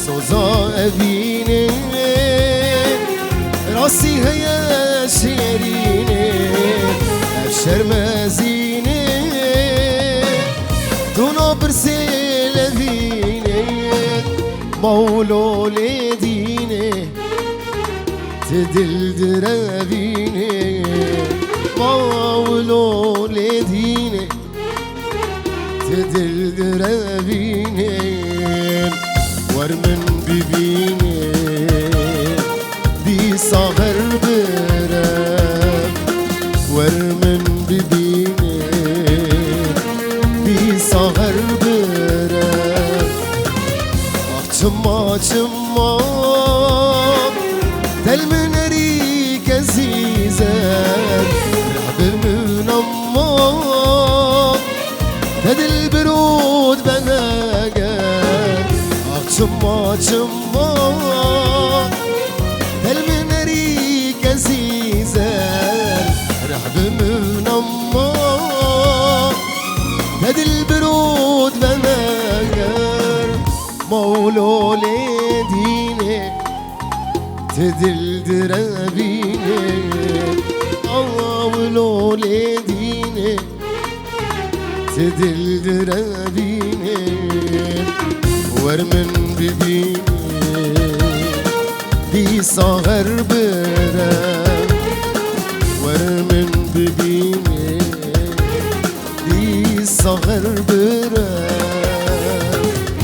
سوزا أبيني راسي هيا شيريني أبشر مزيني دونا برسيل أبيني مولو لديني تدل درابيني مولو لديني تدل درابيني ورمن ببيني دي صغر برام ورمن ببيني دي صغر برام أحجما جما دل من ريك عزيزان رحب من أما تدل برود بناقان جما جما دل من ريك عزيزان رحب من أما تدل برود بناقان مولو لديني تدل درابيني مولو لديني تدل درابيني ورمن ببيني دي صغر برام